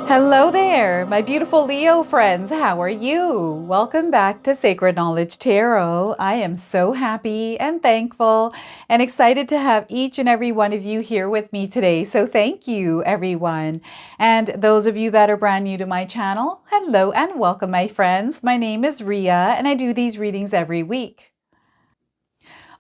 Hello there, my beautiful Leo friends. How are you? Welcome back to Sacred Knowledge Tarot. I am so happy and thankful and excited to have each and every one of you here with me today. So thank you, everyone. And those of you that are brand new to my channel, hello and welcome, my friends. My name is Ria and I do these readings every week.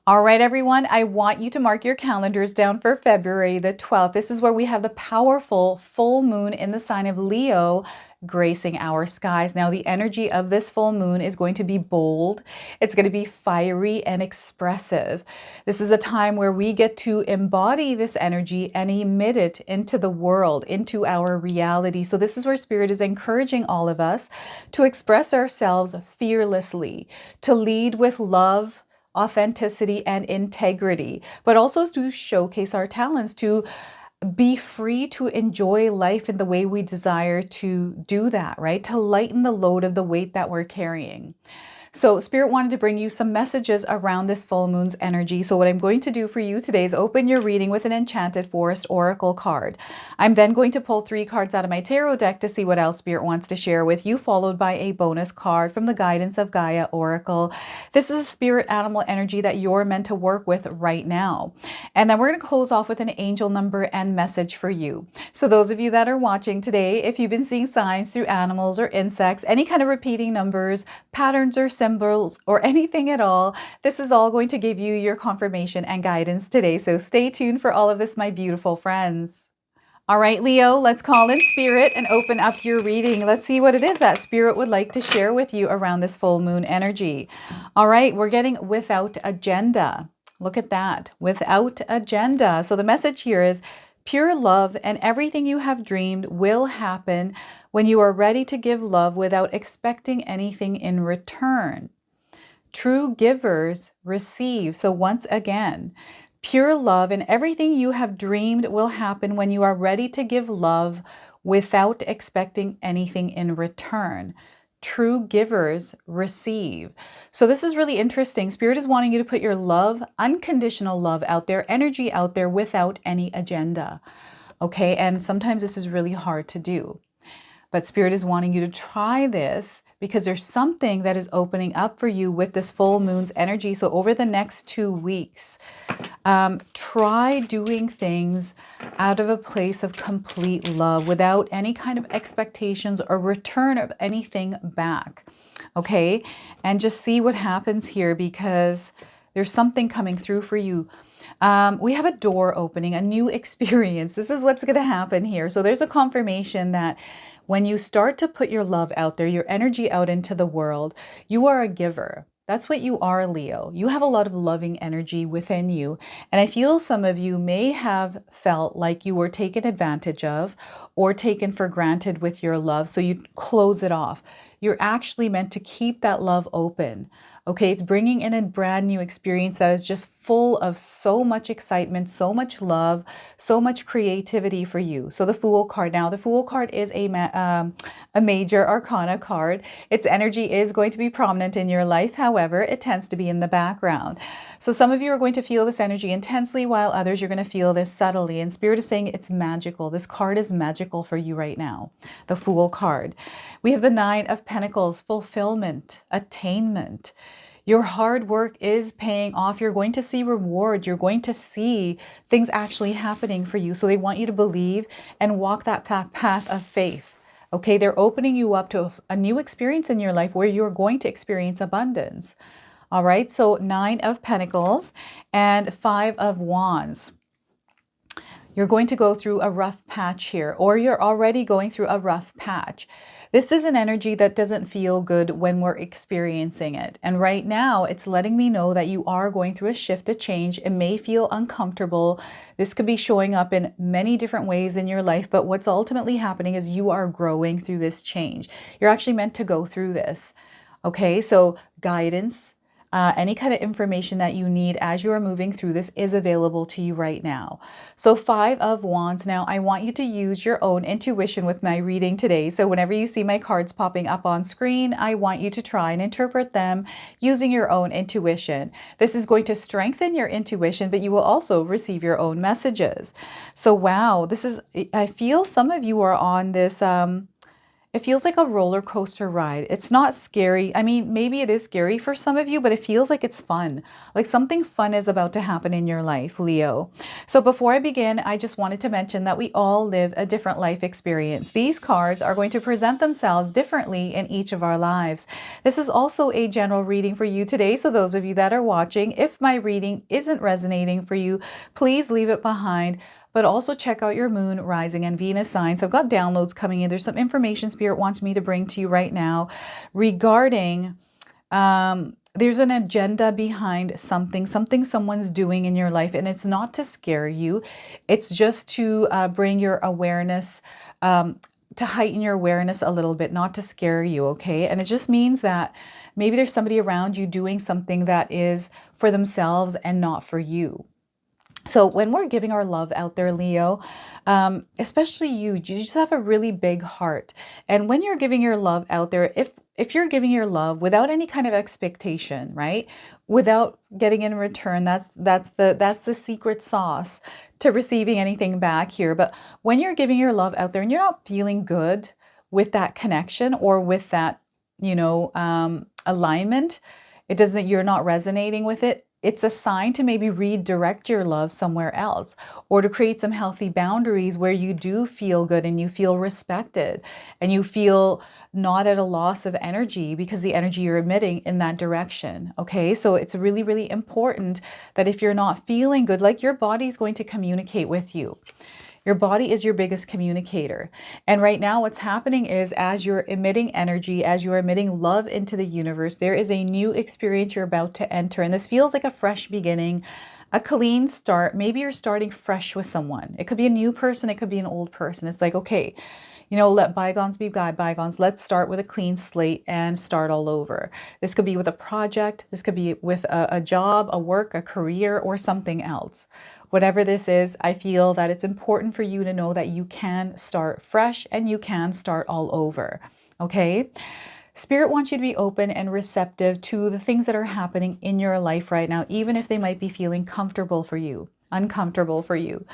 All right, everyone, I want you to mark your calendars down for February the 12th. This is where we have the powerful full moon in the sign of Leo gracing our skies. Now, the energy of this full moon is going to be bold. It's going to be fiery and expressive. This is a time where we get to embody this energy and emit it into the world, into our reality. So this is where Spirit is encouraging all of us to express ourselves fearlessly, to lead with love, authenticity, and integrity, but also to showcase our talents, to be free to enjoy life in the way we desire to do that, right? To lighten the load of the weight that we're carrying. So Spirit wanted to bring you some messages around this full moon's energy. So what I'm going to do for you today is open your reading with an Enchanted Forest Oracle card. I'm then going to pull 3 cards out of my tarot deck to see what else Spirit wants to share with you, followed by a bonus card from the Guidance of Gaia Oracle. This is a spirit animal energy that you're meant to work with right now. And then we're going to close off with an angel number and message for you. So those of you that are watching today, if you've been seeing signs through animals or insects, any kind of repeating numbers, patterns or symbols or anything at all, this is all going to give you your confirmation and guidance today. So stay tuned for all of this, my beautiful friends. All right, Leo, let's call in Spirit and open up your reading. Let's see what it is that Spirit would like to share with you around this full moon energy. All right, we're getting without agenda. Look at that, without agenda. So the message here is pure love and everything you have dreamed will happen when you are ready to give love without expecting anything in return. True givers receive. So once again, pure love and everything you have dreamed will happen when you are ready to give love without expecting anything in return. True givers receive. So this is really interesting. Spirit is wanting you to put your love, unconditional love out there, energy out there without any agenda. Okay, and sometimes this is really hard to do. But Spirit is wanting you to try this because there's something that is opening up for you with this full moon's energy. So over the next 2 weeks, try doing things out of a place of complete love without any kind of expectations or return of anything back. Okay, and just see what happens here because there's something coming through for you. We have a door opening, a new experience. This is what's going to happen here. So there's a confirmation that when you start to put your love out there, your energy out into the world, you are a giver. That's what you are, Leo. You have a lot of loving energy within you. And I feel some of you may have felt like you were taken advantage of or taken for granted with your love. So you close it off. You're actually meant to keep that love open. Okay, it's bringing in a brand new experience that is just full of so much excitement, so much love, so much creativity for you. So the Fool card. Now, the Fool card is a major arcana card. Its energy is going to be prominent in your life. However, it tends to be in the background. So some of you are going to feel this energy intensely, while others you're going to feel this subtly. And Spirit is saying it's magical. This card is magical for you right now. The Fool card. We have the Nine of Pentacles, fulfillment, attainment. Your hard work is paying off. You're going to see rewards. You're going to see things actually happening for you. So they want you to believe and walk that path of faith. Okay, they're opening you up to a new experience in your life where you're going to experience abundance. All right, so 9 of Pentacles and 5 of Wands. You're going to go through a rough patch here, or you're already going through a rough patch. This is an energy that doesn't feel good when we're experiencing it. And right now, it's letting me know that you are going through a shift, a change. It may feel uncomfortable. This could be showing up in many different ways in your life, but what's ultimately happening is you are growing through this change. You're actually meant to go through this. Okay, so guidance, Any kind of information that you need as you are moving through this is available to you right now. So 5 of Wands. Now I want you to use your own intuition with my reading today. So whenever you see my cards popping up on screen, I want you to try and interpret them using your own intuition. This is going to strengthen your intuition, but you will also receive your own messages. So wow, I feel some of you are on this, it feels like a roller coaster ride. It's not scary. I mean, maybe it is scary for some of you, but it feels like it's fun. Like something fun is about to happen in your life, Leo. So before I begin, I just wanted to mention that we all live a different life experience. These cards are going to present themselves differently in each of our lives. This is also a general reading for you today. So those of you that are watching, if my reading isn't resonating for you, please leave it behind. But also check out your moon, rising, and Venus signs. So I've got downloads coming in. There's some information Spirit wants me to bring to you right now regarding, there's an agenda behind something someone's doing in your life. And it's not to scare you. It's just to bring your awareness, to heighten your awareness a little bit, not to scare you, okay? And it just means that maybe there's somebody around you doing something that is for themselves and not for you. So when we're giving our love out there, Leo, especially you just have a really big heart. And when you're giving your love out there, if you're giving your love without any kind of expectation, right? Without getting in return, that's the secret sauce to receiving anything back here. But when you're giving your love out there and you're not feeling good with that connection or with that, alignment, you're not resonating with it. It's a sign to maybe redirect your love somewhere else, or to create some healthy boundaries where you do feel good and you feel respected and you feel not at a loss of energy because the energy you're emitting in that direction. Okay, so it's really, really important that if you're not feeling good, like your body's going to communicate with you. Your body is your biggest communicator. And right now what's happening is as you're emitting energy, as you're emitting love into the universe, there is a new experience you're about to enter. And this feels like a fresh beginning, a clean start. Maybe you're starting fresh with someone. It could be a new person. It could be an old person. It's like, okay, let bygones be bygones. Let's start with a clean slate and start all over. This could be with a project. This could be with a job, a work, a career, or something else. Whatever this is, I feel that it's important for you to know that you can start fresh and you can start all over. Okay? Spirit wants you to be open and receptive to the things that are happening in your life right now, even if they might be feeling comfortable for you, uncomfortable for you.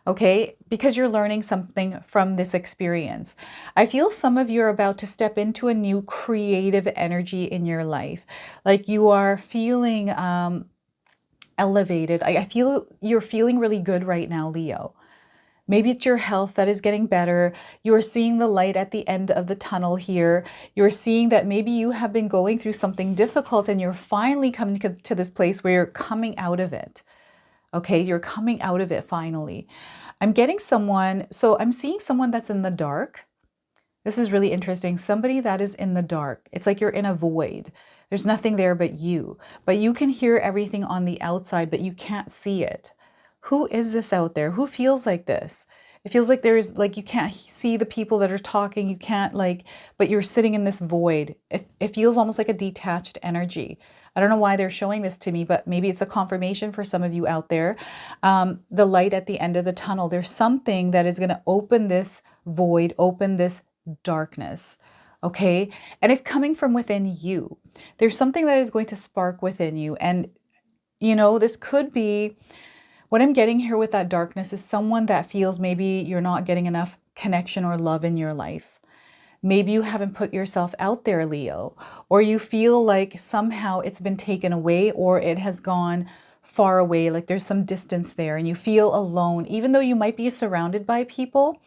Okay, because you're learning something from this experience. I feel some of you are about to step into a new creative energy in your life. Like you are feeling elevated. I feel you're feeling really good right now, Leo. Maybe it's your health that is getting better. You're seeing the light at the end of the tunnel here. You're seeing that maybe you have been going through something difficult and you're finally coming to this place where you're coming out of it. Okay, you're coming out of it finally. I'm getting someone, so I'm seeing someone that's in the dark. This is really interesting. Somebody that is in the dark. It's like you're in a void. There's nothing there but you. But you can hear everything on the outside, but you can't see it. Who is this out there? Who feels like this? It feels like you can't see the people that are talking. You can't but you're sitting in this void. It feels almost like a detached energy. I don't know why they're showing this to me, but maybe it's a confirmation for some of you out there. The light at the end of the tunnel, there's something that is going to open this void, open this darkness. Okay. And it's coming from within you. There's something that is going to spark within you. And, this could be what I'm getting here with that darkness is someone that feels maybe you're not getting enough connection or love in your life. Maybe you haven't put yourself out there, Leo, or you feel like somehow it's been taken away or it has gone far away, like there's some distance there and you feel alone, even though you might be surrounded by people.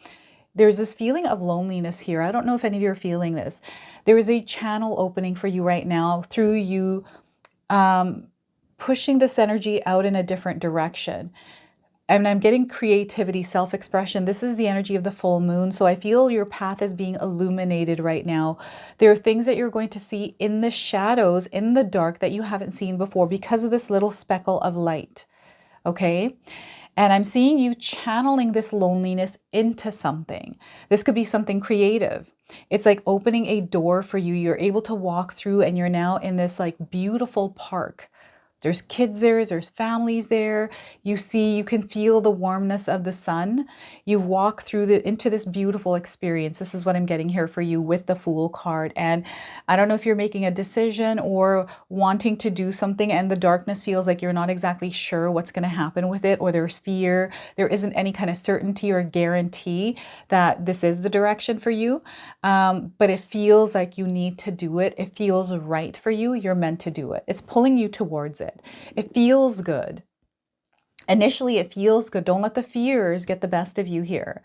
There's this feeling of loneliness here. I don't know if any of you are feeling this. There is a channel opening for you right now through you pushing this energy out in a different direction. And I'm getting creativity, self-expression. This is the energy of the full moon. So I feel your path is being illuminated right now. There are things that you're going to see in the shadows, in the dark that you haven't seen before because of this little speckle of light. Okay. And I'm seeing you channeling this loneliness into something. This could be something creative. It's like opening a door for you. You're able to walk through and you're now in this like beautiful park. There's kids there, there's families there. You can feel the warmness of the sun. You've walked through into this beautiful experience. This is what I'm getting here for you with the Fool card. And I don't know if you're making a decision or wanting to do something and the darkness feels like you're not exactly sure what's going to happen with it, or there's fear. There isn't any kind of certainty or guarantee that this is the direction for you. But it feels like you need to do it. It feels right for you. You're meant to do it. It's pulling you towards it. It feels good. Initially, it feels good. Don't let the fears get the best of you here.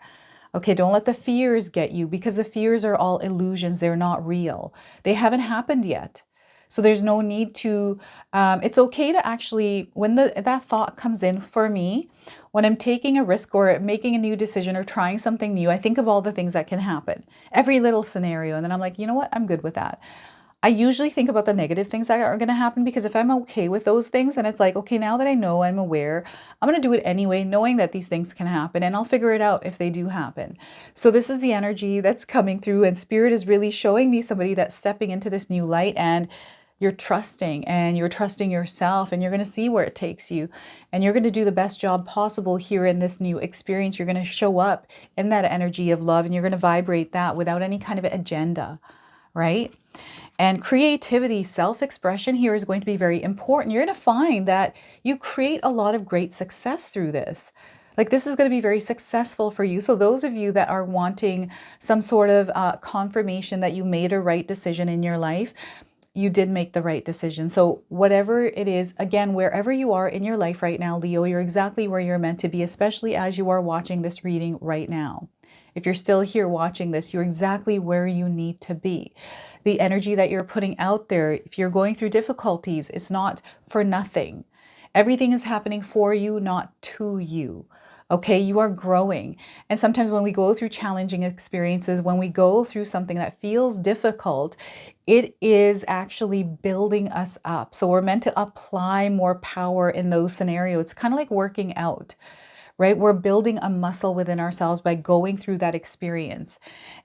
Okay, don't let the fears get you, because the fears are all illusions. They're not real. They haven't happened yet. So there's no need to, it's okay to actually, when that thought comes in for me, when I'm taking a risk or making a new decision or trying something new, I think of all the things that can happen, every little scenario. And then I'm like, you know what? I'm good with that. I usually think about the negative things that are going to happen, because if I'm okay with those things, then it's like, okay, now that I know, I'm aware, I'm going to do it anyway, knowing that these things can happen, and I'll figure it out if they do happen. So this is the energy that's coming through, and Spirit is really showing me somebody that's stepping into this new light, and you're trusting yourself, and you're going to see where it takes you, and you're going to do the best job possible here in this new experience. You're going to show up in that energy of love, and you're going to vibrate that without any kind of agenda, right? And creativity, self-expression here is going to be very important. You're going to find that you create a lot of great success through this. Like, this is going to be very successful for you. So those of you that are wanting some sort of confirmation that you made a right decision in your life, you did make the right decision. So whatever it is, again, wherever you are in your life right now, Leo, you're exactly where you're meant to be, especially as you are watching this reading right now. If you're still here watching this, you're exactly where you need to be. The energy that you're putting out there, if you're going through difficulties, it's not for nothing. Everything is happening for you, not to you. Okay, you are growing. And sometimes when we go through challenging experiences, when we go through something that feels difficult, it is actually building us up. So we're meant to apply more power in those scenarios. It's kind of like working out, right? We're building a muscle within ourselves by going through that experience.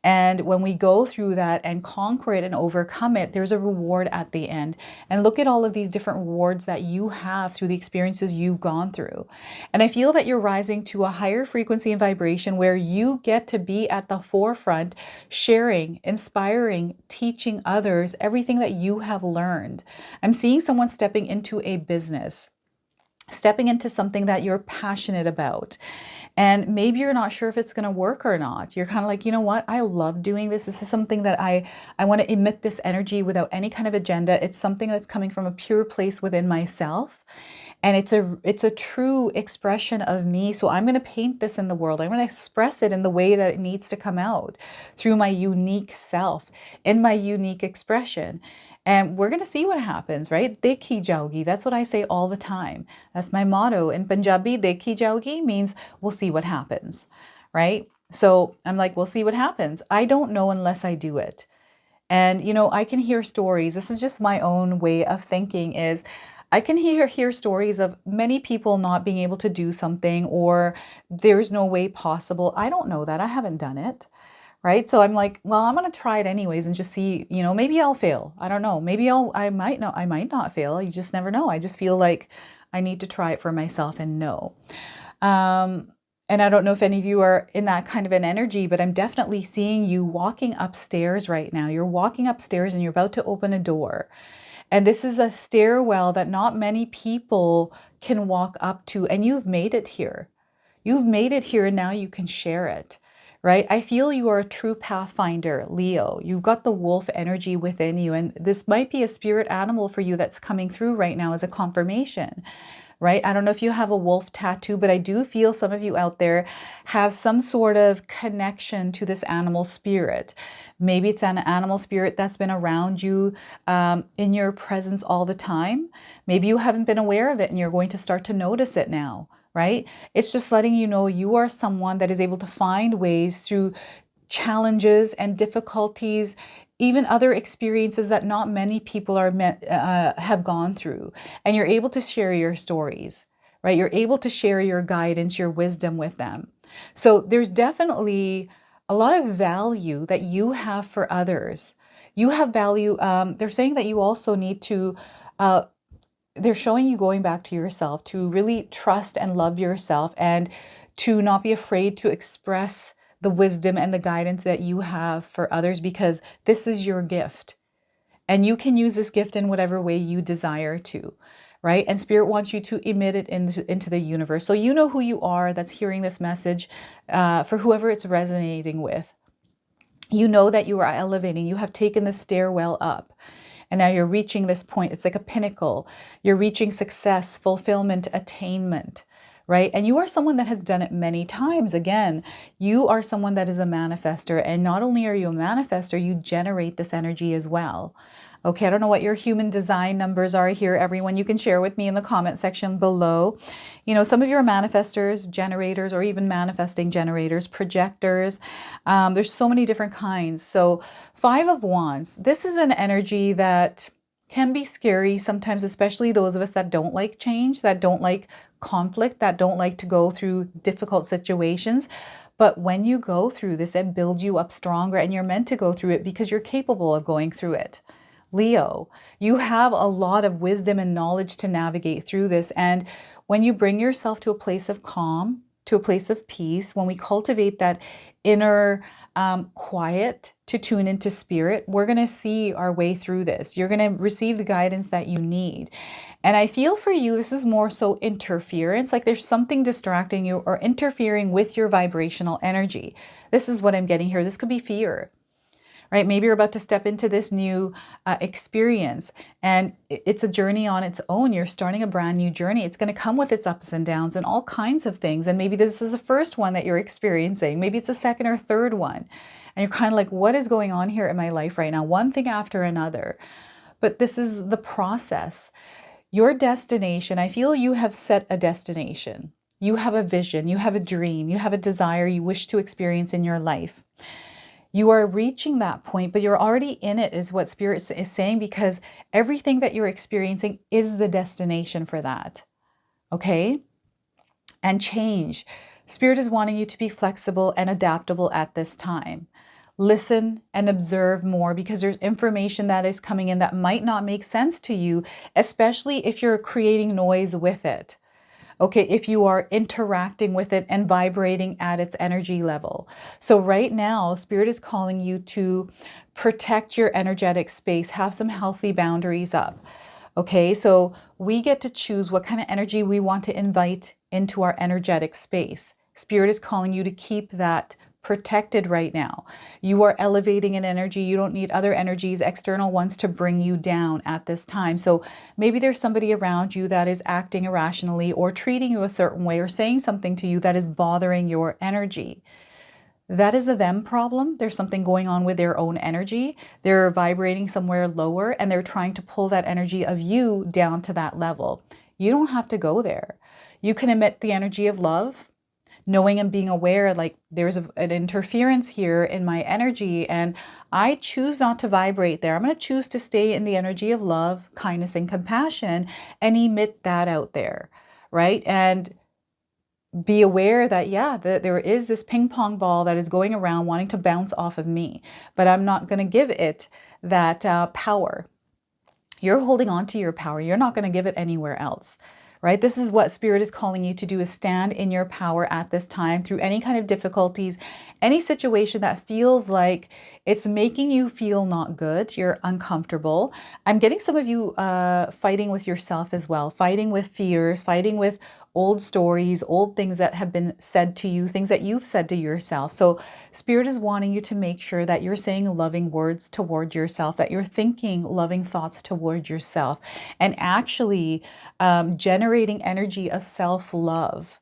And when we go through that and conquer it and overcome it, there's a reward at the end. And look at all of these different rewards that you have through the experiences you've gone through. And I feel that you're rising to a higher frequency and vibration where you get to be at the forefront, sharing, inspiring, teaching others everything that you have learned. I'm seeing someone stepping into a business, stepping into something that you're passionate about. And maybe you're not sure if it's going to work or not. You're kind of like, you know what? I love doing this. This is something that I want to emit this energy without any kind of agenda. It's something that's coming from a pure place within myself. And it's a true expression of me. So I'm going to paint this in the world. I'm going to express it in the way that it needs to come out, through my unique self, in my unique expression. And we're going to see what happens, right? Dekhi jaogi. That's what I say all the time. That's my motto. In Punjabi, dekhi jaogi means we'll see what happens, right? So I'm like, we'll see what happens. I don't know unless I do it. And, you know, I can hear stories. This is just my own way of thinking, is I can hear stories of many people not being able to do something, or there's no way possible. I don't know that. I haven't done it. Right? So I'm like, well, I'm going to try it anyways and just see, you know, maybe I'll fail. I don't know. Maybe I might not fail. You just never know. I just feel like I need to try it for myself and know. And I don't know if any of you are in that kind of an energy, but I'm definitely seeing you walking upstairs right now. You're walking upstairs and you're about to open a door. And this is a stairwell that not many people can walk up to. And you've made it here. You've made it here, and now you can share it. Right? I feel you are a true pathfinder, Leo. You've got the wolf energy within you, and this might be a spirit animal for you that's coming through right now as a confirmation, right? I don't know if you have a wolf tattoo, but I do feel some of you out there have some sort of connection to this animal spirit. Maybe it's an animal spirit that's been around you in your presence all the time. Maybe you haven't been aware of it and you're going to start to notice it now. Right? It's just letting you know you are someone that is able to find ways through challenges and difficulties, even other experiences that not many people have gone through. And you're able to share your stories, right? You're able to share your guidance, your wisdom with them. So there's definitely a lot of value that you have for others. You have value. They're saying that you also need to, they're showing you going back to yourself, to really trust and love yourself, and to not be afraid to express the wisdom and the guidance that you have for others, because this is your gift. And you can use this gift in whatever way you desire to, right? And Spirit wants you to emit it into the universe. So you know who you are that's hearing this message, for whoever it's resonating with. You know that you are elevating. You have taken the stairwell up. And now you're reaching this point. It's like a pinnacle. You're reaching success, fulfillment, attainment, right? And you are someone that has done it many times. Again, you are someone that is a manifester. And not only are you a manifester, you generate this energy as well. Okay, I don't know what your human design numbers are here, everyone. You can share with me in the comment section below. You know, some of you are manifestors, generators, or even manifesting generators, projectors. There's so many different kinds. So 5 of Wands, this is an energy that can be scary sometimes, especially those of us that don't like change, that don't like conflict, that don't like to go through difficult situations. But when you go through this, it builds you up stronger, and you're meant to go through it because you're capable of going through it. Leo, you have a lot of wisdom and knowledge to navigate through this. And when you bring yourself to a place of calm, to a place of peace, when we cultivate that inner quiet to tune into spirit, we're going to see our way through this. You're going to receive the guidance that you need. And I feel for you, this is more so interference, like there's something distracting you or interfering with your vibrational energy. This is what I'm getting here. This could be fear. Right? Maybe you're about to step into this new experience, and it's a journey on its own. You're starting a brand new journey. It's going to come with its ups and downs and all kinds of things. And maybe this is the first one that you're experiencing. Maybe it's a second or third one. And you're kind of like, what is going on here in my life right now? One thing after another. But this is the process. Your destination, I feel you have set a destination. You have a vision. You have a dream. You have a desire you wish to experience in your life. You are reaching that point, but you're already in it, is what Spirit is saying, because everything that you're experiencing is the destination for that. Okay? And change. Spirit is wanting you to be flexible and adaptable at this time. Listen and observe more, because there's information that is coming in that might not make sense to you, especially if you're creating noise with it. Okay, if you are interacting with it and vibrating at its energy level. So right now, Spirit is calling you to protect your energetic space, have some healthy boundaries up. Okay, so we get to choose what kind of energy we want to invite into our energetic space. Spirit is calling you to keep that protected right now. You are elevating an energy. You don't need other energies, external ones, to bring you down at this time. So maybe there's somebody around you that is acting irrationally or treating you a certain way or saying something to you that is bothering your energy. That is a them problem. There's something going on with their own energy. They're vibrating somewhere lower, and they're trying to pull that energy of you down to that level. You don't have to go there. You can emit the energy of love, knowing and being aware, like there's an interference here in my energy, and I choose not to vibrate there. I'm going to choose to stay in the energy of love, kindness, and compassion, and emit that out there, right? And be aware that, yeah, that there is this ping pong ball that is going around wanting to bounce off of me, but I'm not going to give it that power. You're holding on to your power. You're not going to give it anywhere else. Right? This is what Spirit is calling you to do, is stand in your power at this time through any kind of difficulties, any situation that feels like it's making you feel not good, you're uncomfortable. I'm getting some of you fighting with yourself as well, fighting with fears, fighting with old stories, old things that have been said to you, things that you've said to yourself. So Spirit is wanting you to make sure that you're saying loving words toward yourself, that you're thinking loving thoughts toward yourself, and actually generating energy of self-love.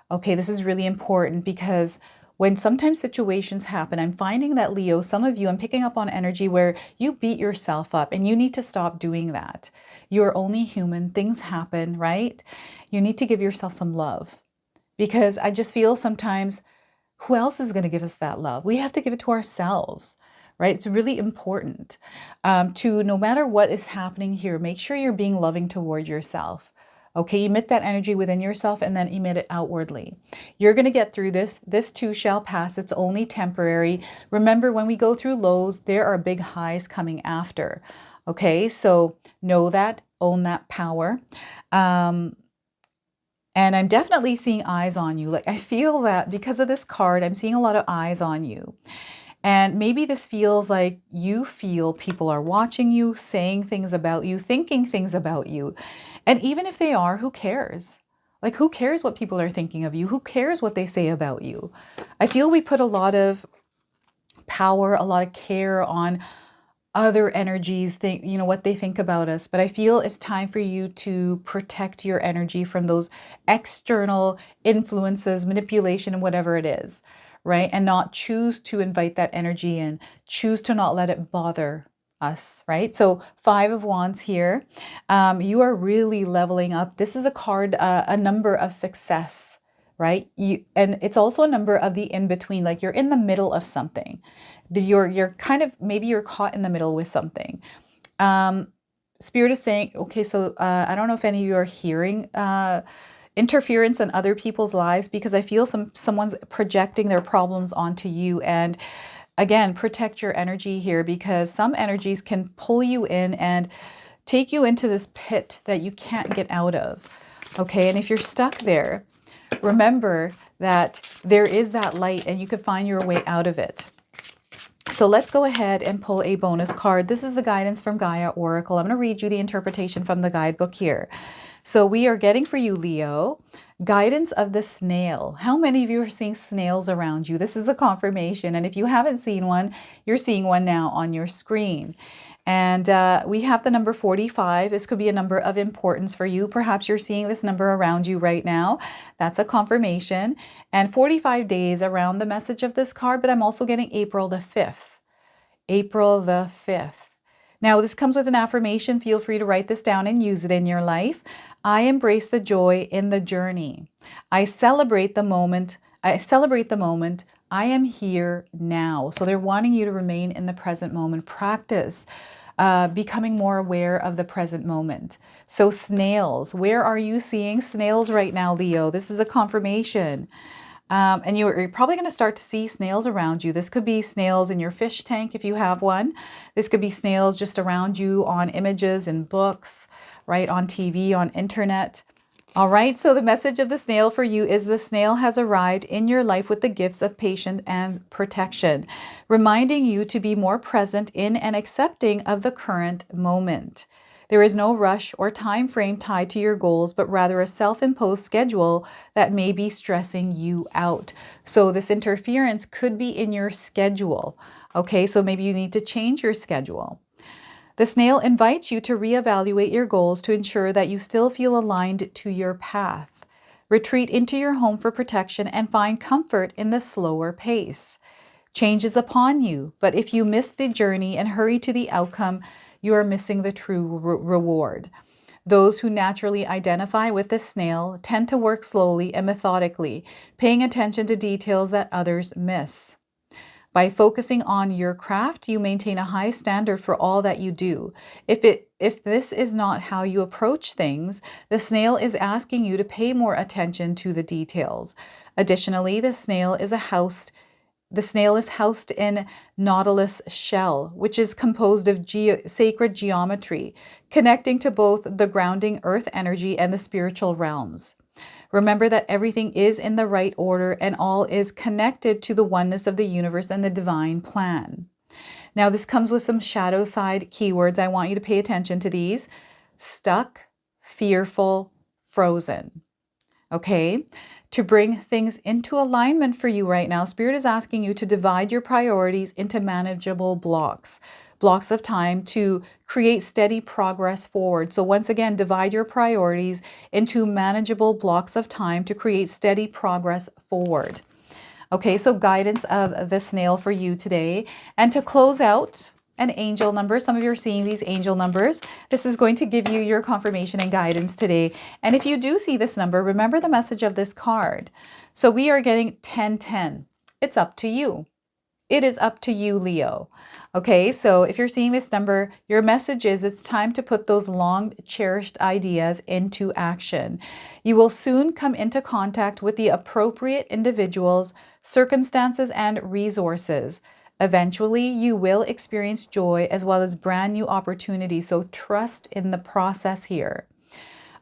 Okay, this is really important, because when sometimes situations happen, I'm finding that, Leo, some of you, I'm picking up on energy where you beat yourself up, and you need to stop doing that. You're only human. Things happen, right? You need to give yourself some love, because I just feel sometimes, who else is going to give us that love? We have to give it to ourselves, right? It's really important to, no matter what is happening here, make sure you're being loving toward yourself. Okay, emit that energy within yourself and then emit it outwardly. You're going to get through this. This too shall pass. It's only temporary. Remember, when we go through lows, there are big highs coming after. Okay, so know that, own that power. And I'm definitely seeing eyes on you. Like, I feel that because of this card, I'm seeing a lot of eyes on you. And maybe this feels like you feel people are watching you, saying things about you, thinking things about you. And even if they are, who cares? Like, who cares what people are thinking of you? Who cares what they say about you? I feel we put a lot of power, a lot of care on other energies, what they think about us. But I feel it's time for you to protect your energy from those external influences, manipulation, and whatever it is, right? And not choose to invite that energy in, choose to not let it bother us, right? So 5 of Wands here. You are really leveling up. This is a card, a number of success, right? And it's also a number of the in-between, like you're in the middle of something. You're kind of, maybe you're caught in the middle with something. Spirit is saying, okay, so I don't know if any of you are hearing interference in other people's lives, because I feel someone's projecting their problems onto you. And again, protect your energy here, because some energies can pull you in and take you into this pit that you can't get out of. Okay, and if you're stuck there, remember that there is that light and you can find your way out of it. So let's go ahead and pull a bonus card. This is the guidance from Gaia Oracle. I'm going to read you the interpretation from the guidebook here. So we are getting for you, Leo, guidance of the snail. How many of you are seeing snails around you? This is a confirmation. And if you haven't seen one, you're seeing one now on your screen. And we have the number 45. This could be a number of importance for you. Perhaps you're seeing this number around you right now. That's a confirmation. And 45 days around the message of this card, but I'm also getting April the 5th. April the 5th. Now, this comes with an affirmation. Feel free to write this down and use it in your life. I embrace the joy in the journey. I celebrate the moment. I am here now. So they're wanting you to remain in the present moment. Practice becoming more aware of the present moment. So snails, where are you seeing snails right now, Leo? This is a confirmation. And you're probably going to start to see snails around you. This could be snails in your fish tank if you have one. This could be snails just around you on images and books, right? On TV, on internet. All right, so the message of the snail for you is the snail has arrived in your life with the gifts of patience and protection, reminding you to be more present in and accepting of the current moment. There is no rush or time frame tied to your goals, but rather a self-imposed schedule that may be stressing you out. So this interference could be in your schedule. Okay, so maybe you need to change your schedule. The snail invites you to reevaluate your goals to ensure that you still feel aligned to your path. Retreat into your home for protection and find comfort in the slower pace. Change is upon you, but if you miss the journey and hurry to the outcome, you are missing the true reward. Those who naturally identify with the snail tend to work slowly and methodically, paying attention to details that others miss. By focusing on your craft, you maintain a high standard for all that you do. If this is not how you approach things, the snail is asking you to pay more attention to the details. Additionally, the snail is housed in nautilus shell, which is composed of sacred geometry, connecting to both the grounding earth energy and the spiritual realms. Remember that everything is in the right order and all is connected to the oneness of the universe and the divine plan. Now, this comes with some shadow side keywords. I want you to pay attention to these. Stuck, fearful, frozen. Okay? To bring things into alignment for you right now, Spirit is asking you to divide your priorities into manageable blocks of time to create steady progress forward. So once again, divide your priorities into manageable blocks of time to create steady progress forward. Okay, so guidance of the snail for you today. And to close out, an angel number. Some of you are seeing these angel numbers. This is going to give you your confirmation and guidance today. And if you do see this number, remember the message of this card. So we are getting 1010. It's up to you. It is up to you, Leo. Okay, so if you're seeing this number, your message is it's time to put those long cherished ideas into action. You will soon come into contact with the appropriate individuals, circumstances, and resources. Eventually, you will experience joy as well as brand new opportunities, so trust in the process here.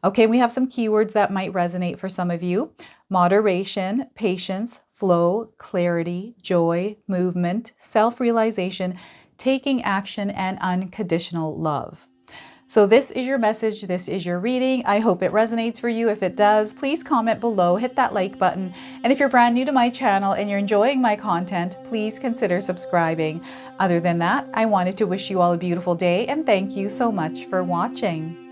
Okay, we have some keywords that might resonate for some of you. Moderation, patience, flow, clarity, joy, movement, self-realization, taking action, and unconditional love. So this is your message. This is your reading. I hope it resonates for you. If it does, please comment below, hit that like button. And if you're brand new to my channel and you're enjoying my content, please consider subscribing. Other than that, I wanted to wish you all a beautiful day and thank you so much for watching.